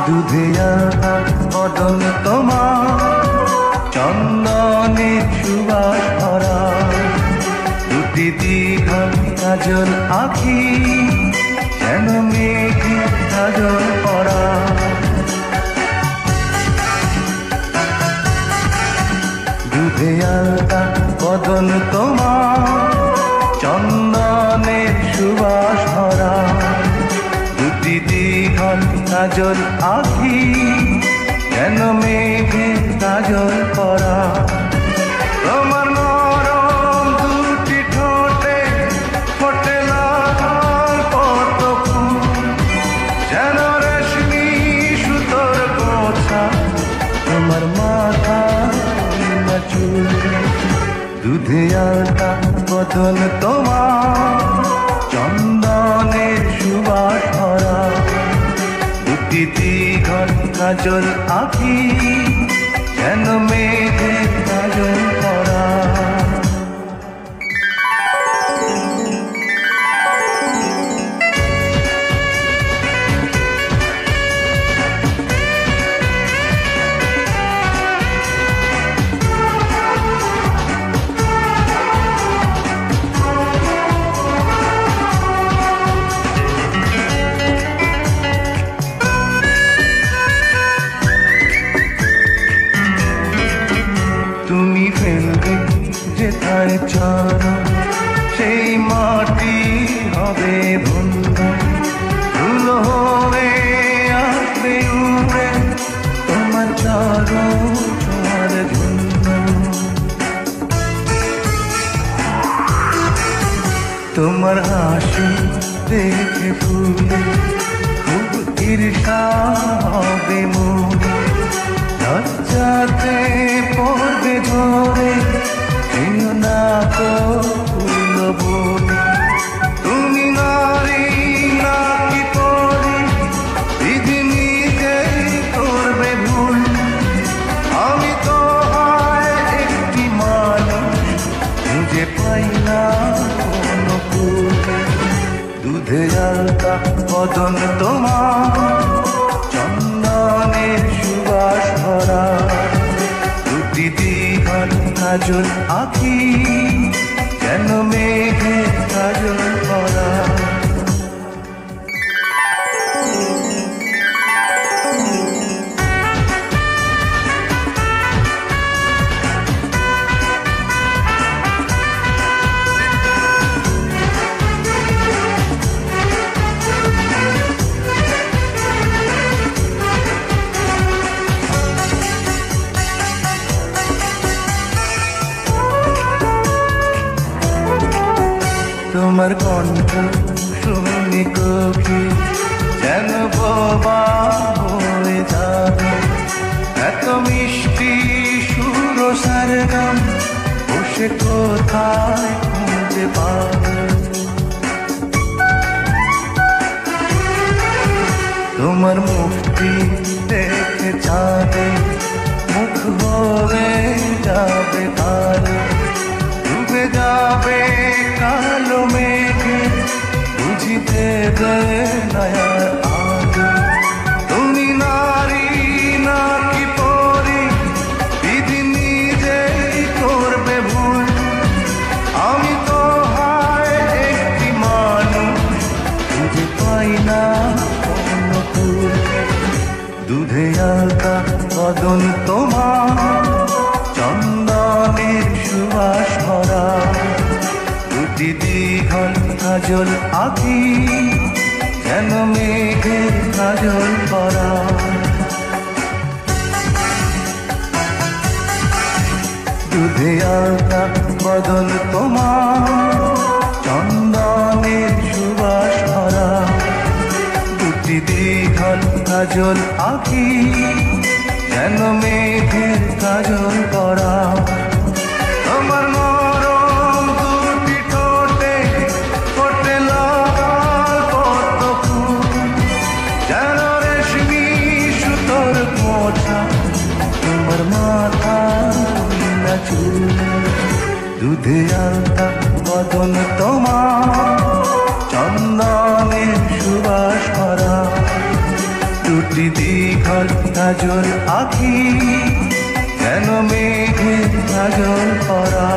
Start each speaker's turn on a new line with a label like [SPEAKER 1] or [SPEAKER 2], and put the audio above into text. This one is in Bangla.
[SPEAKER 1] দুধে আলতা বদন তোমার, চন্দনের সুবাস ভরা, দুটি দীঘল কাজল আঁখি, যেন মেঘে কাজল পরা। দুধে আলতা বদন তোমার, চন্দনের সুবাস ভরা, দুটি দীঘল কাজল আঁখি, যেন মেঘে কাজল পরা। তোমার নরম দুটি ঠোঁটে ফোটে লাল পদ্ম ফুল, যেন রেশমি সুতোর গোছা তোমার মাথা চুল। দুধে আলতা বদন তোমার, চন্দনের সুবাস ভরা, দুটি দীঘল কাজল আঁখি, যেন মেঘে কাজল পরা। তুমি ফেলবে যেথায় চরণ, সেই মাটি হবে বন্ধন, ধুলো হয়ে আসবে উড়ে তোমার চরণ ছোঁয়ার জন্য। তোমার হাসি দেখে ফুলে খুব ঈর্ষা হবে মনে, লজ্জাতে পড়বে ঝরে, যেও না তো ফুল বনে। তুমি নারী নাকি পরি, বিধি নিজেই করবে ভুল, আমি তো হয় একটি মানুষ, খুঁজে পাই না কোনো ফুল। দুধে আলতা বদন তোমার, চন্দনের সুবাস ভরা, দুটি দীঘল কাজল আঁখি, যেন মেঘে কাজল পরা। তোমার কণ্ঠ শুনি কবি, যেন বোবা হয়ে যাবে, এত মিষ্টি সুর সারগাম বসে কোথায় খুঁজে পাবে। তোমার মুক্তি দেখে চাঁদে মুখ হয়ে যাবে তারে, ডুবে যাবে কালো মেঘে, বুঝিতে দেয় নয়া আগে। তুমি নারী নাকি পরি, বিধি নিজেই করবে ভুল, আমি তো হয় একটি মানুষ, খুঁজে পাই না কোনো ফুল। দুধে আলতা বদন তোমার, চন্দনের সুবাস ভরা, দুটি দীঘল কাজল আঁখি, যেন মেঘের কাজল পরা। দুধে আলতা বদন তোমার, চন্দনের সুবাস ভরা, দুটি দীঘল কাজল আঁখি, যেন মেঘের কাজল পরা। তোমার নরম দুটি ঠোঁটে ফোটে লাল পদ্ম ফুল, যেন রেশমি সুতোর গোছা তোমার মাথা চুল। দুধে আলতা বদন তোমার, চন্দনের সুবাস ভরা, দুটি দীঘল উজ্জ্বল কাজল আঁখি, যেন মেঘে কাজল করা।